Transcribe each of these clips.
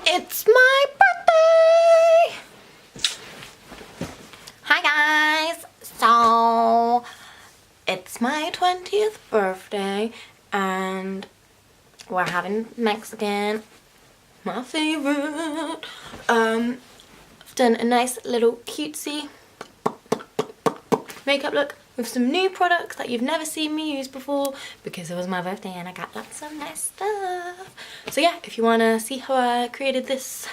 It's my birthday! Hi guys! So, it's my 20th birthday and we're having Mexican, my favorite. I've done a nice little cutesy makeup look with some new products that you've never seen me use before because it was my birthday and I got lots of nice stuff. So yeah, if you want to see how I created this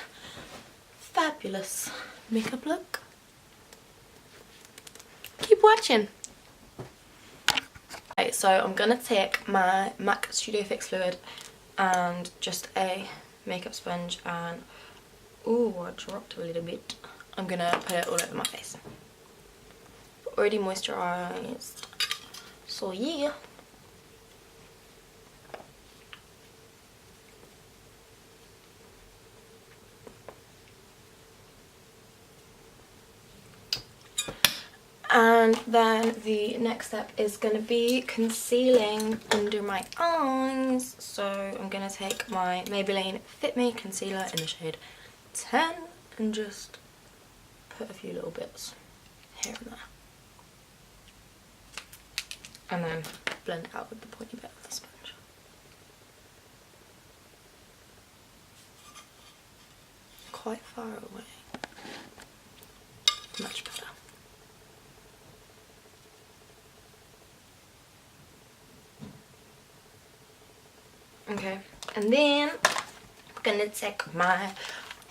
fabulous makeup look, keep watching. Okay, so I'm gonna take my MAC Studio Fix fluid and just a makeup sponge and ooh, I dropped a little bit. I'm gonna put it all over my face. Already moisturized, so yeah. And then the next step is going to be concealing under my eyes. So I'm going to take my Maybelline Fit Me concealer in the shade 10 and just put a few little bits here and there. And then blend it out with the pointy bit of the sponge. Quite far away. Much better. Okay, and then I'm gonna take my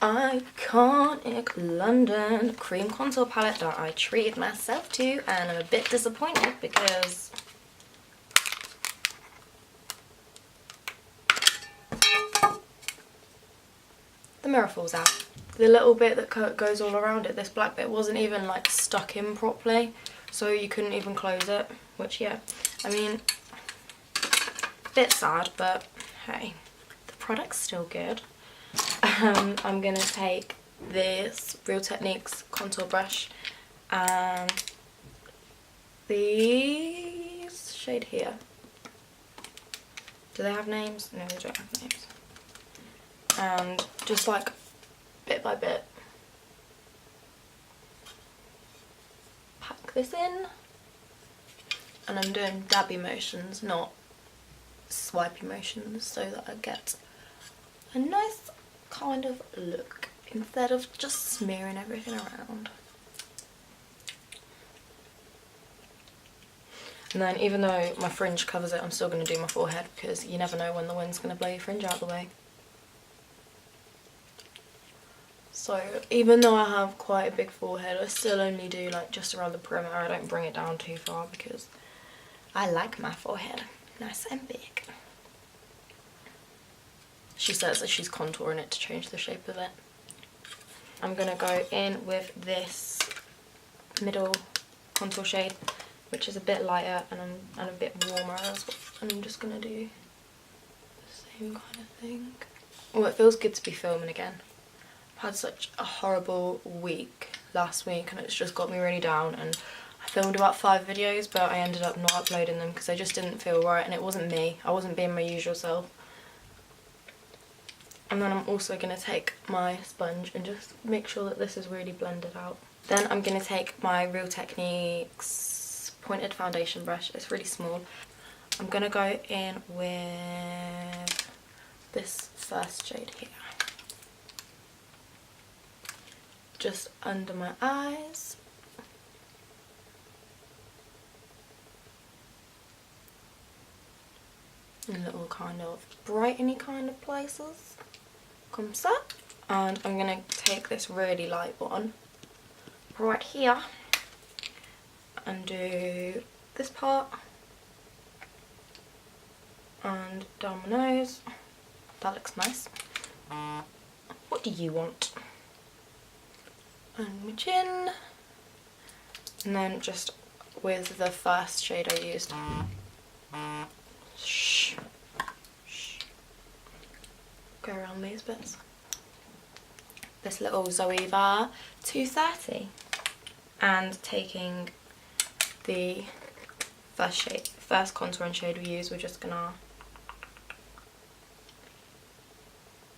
iconic London cream contour palette that I treated myself to, and I'm a bit disappointed because the mirror falls out. The little bit that goes all around it, this black bit, wasn't even like stuck in properly, so you couldn't even close it, which yeah, I mean, a bit sad, but hey, the product's still good. I'm gonna take this Real Techniques contour brush and these shade here. Do they have names? No, they don't have names. And just like bit by bit pack this in, and I'm doing dabby motions, not swipey motions, so that I get a nice kind of look instead of just smearing everything around. And then even though my fringe covers it, I'm still going to do my forehead because you never know when the wind's going to blow your fringe out the way. So even though I have quite a big forehead, I still only do like just around the perimeter. I don't bring it down too far because I like my forehead nice and big. She says that she's contouring it to change the shape of it. I'm going to go in with this middle contour shade, which is a bit lighter and a bit warmer as well. And I'm just going to do the same kind of thing. Oh, it feels good to be filming again. I've had such a horrible week last week and it's just got me really down, and I filmed about 5 videos but I ended up not uploading them because I just didn't feel right and it wasn't me. I wasn't being my usual self. And then I'm also going to take my sponge and just make sure that this is really blended out. Then I'm going to take my Real Techniques pointed foundation brush. It's really small. I'm going to go in with this first shade here. Just under my eyes. In little kind of brighteny kind of places. Comme ça. And I'm going to take this really light one right here and do this part and down my nose. That looks nice. What do you want? And my chin. And then just with the first shade I used. Shh. Shh. Go around these bits. This little Zoeva 230. And taking the first contouring shade we use, we're just gonna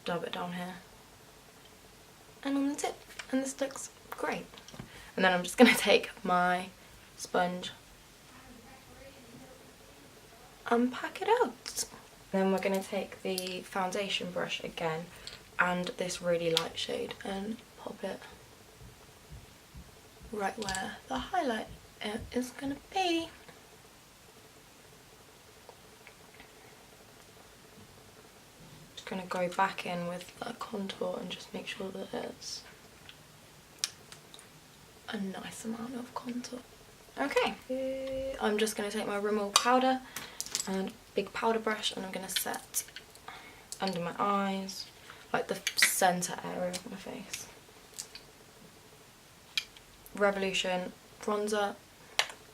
dab it down here. and on the tip, and this looks great. And then I'm just going to take my sponge and pack it out. Then we're going to take the foundation brush again and this really light shade and pop it right where the highlight is going to be. Just going to go back in with the contour and just make sure that it's a nice amount of contour. Okay, I'm just going to take my Rimmel powder and big powder brush, and I'm going to set under my eyes, like the centre area of my face. Revolution bronzer,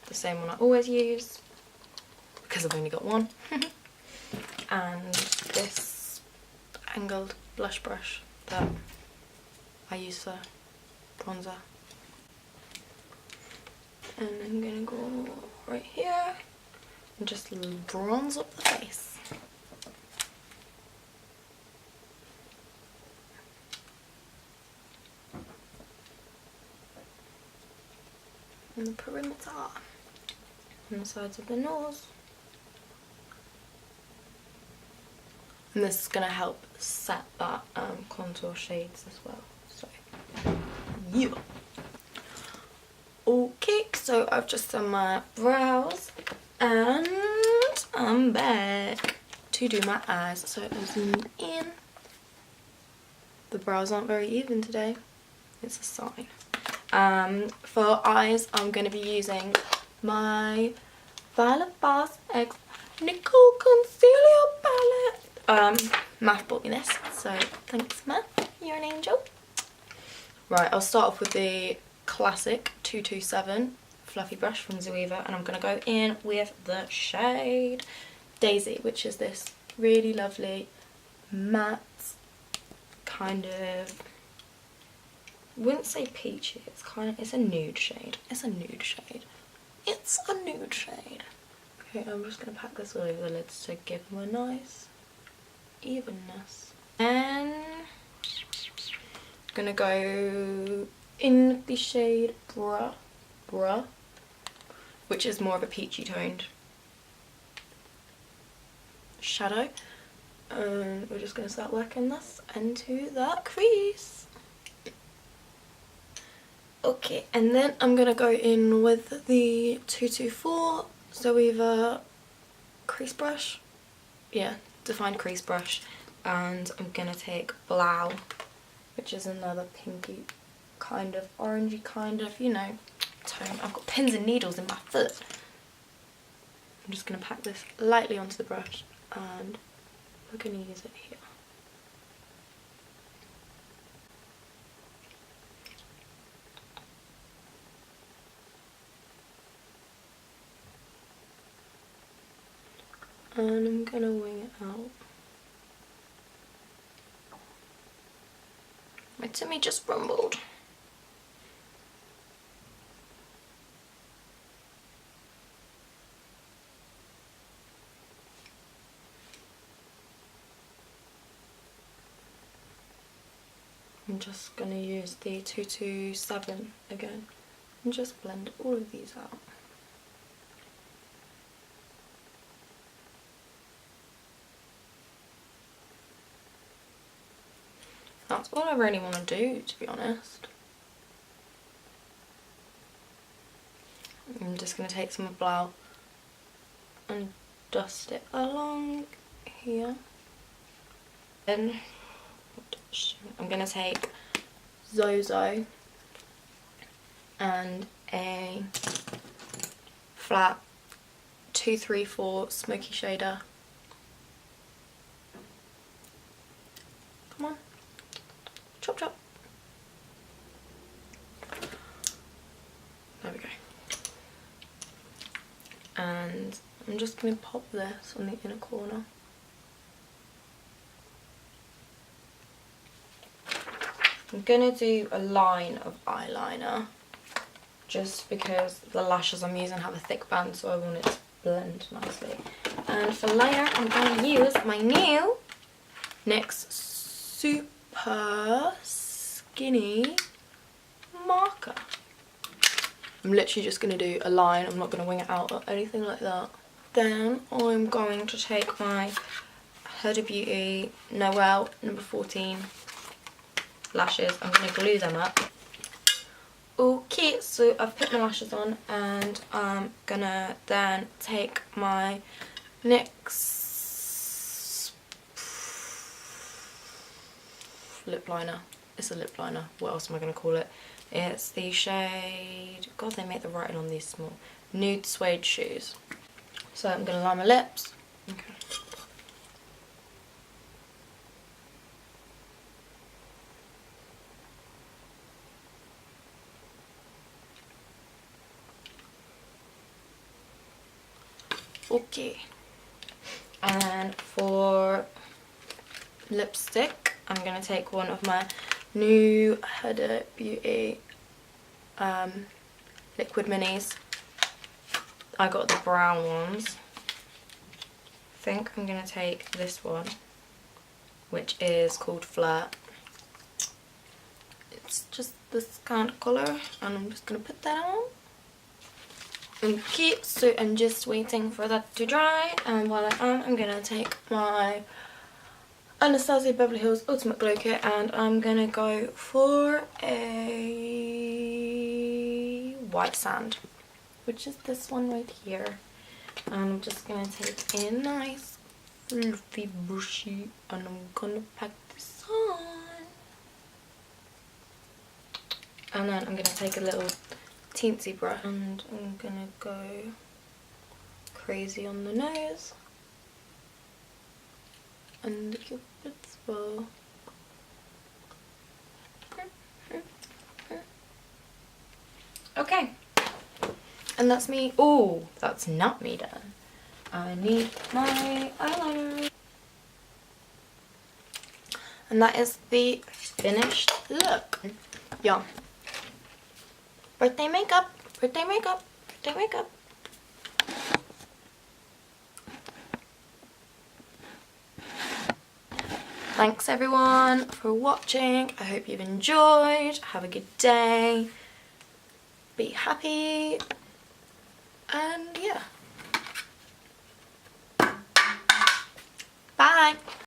the same one I always use because I've only got one. And this angled blush brush that I use for bronzer. And I'm gonna go right here and just bronze up the face. And the perimeter on the sides of the nose. And this is going to help set that contour shades as well. So, yeah. Okay, so I've just done my brows and I'm back to do my eyes. So I'll zoom in. The brows aren't very even today. It's a sign. For eyes, I'm going to be using my Violet Boss X Nicole Concealer Palette. Math bought me this, so thanks Math, you're an angel. Right, I'll start off with the classic 227 fluffy brush from Zoeva, and I'm going to go in with the shade Daisy, which is this really lovely matte kind of, I wouldn't say peachy, it's a nude shade. It's a nude shade. It's a nude shade. Okay, I'm just going to pack this all over the lids to give them a nice evenness. And I'm going to go in the shade Bruh, which is more of a peachy toned shadow. And we're just going to start working this into that crease. Okay, and then I'm going to go in with the 224 Zoeva crease brush. Yeah, defined crease brush. And I'm going to take Blau, which is another pinky kind of, orangey kind of, you know, tone. I've got pins and needles in my foot. I'm just going to pack this lightly onto the brush and we're going to use it here. And I'm going to wing it out. My tummy just rumbled. I'm just going to use the 227 again and just blend all of these out. That's all I really want to do, to be honest. I'm just going to take some of Blau and dust it along here. Then I'm going to take Zozo and a flat 234 smoky shader. Come on. Chop chop. There we go. And I'm just going to pop this on the inner corner. I'm going to do a line of eyeliner just because the lashes I'm using have a thick band, so I want it to blend nicely. And for liner, I'm going to use my new NYX Super skinny marker. I'm literally just going to do a line. I'm not going to wing it out or anything like that. Then I'm going to take my Huda Beauty Noel number 14 lashes. I'm going to glue them up. Okay, so I've put my lashes on and I'm going to then take my NYX lip liner. It's a lip liner. What else am I going to call it? It's the shade, God, they make the writing on these small, Nude Suede Shoes. So I'm going to line my lips. Okay. Okay. And for lipstick, I'm going to take one of my new Huda Beauty liquid minis. I got the brown ones. I think I'm going to take this one, which is called Flirt. It's just this kind of colour, and I'm just going to put that on. Okay, so I'm just waiting for that to dry, and while I am, I'm going to take my Anastasia Beverly Hills Ultimate Glow Kit, and I'm going to go for a white sand, which is this one right here. And I'm just going to take a nice fluffy brushy, and I'm going to pack this on. And then I'm going to take a little teensy brush and I'm going to go crazy on the nose and the cupid's bow. Okay, and that's me. Oh, that's not me done. I need my eyeliner. And that is the finished look. Yeah. Birthday makeup, birthday makeup, birthday makeup. Thanks everyone for watching. I hope you've enjoyed. Have a good day. Be happy. And yeah. Bye.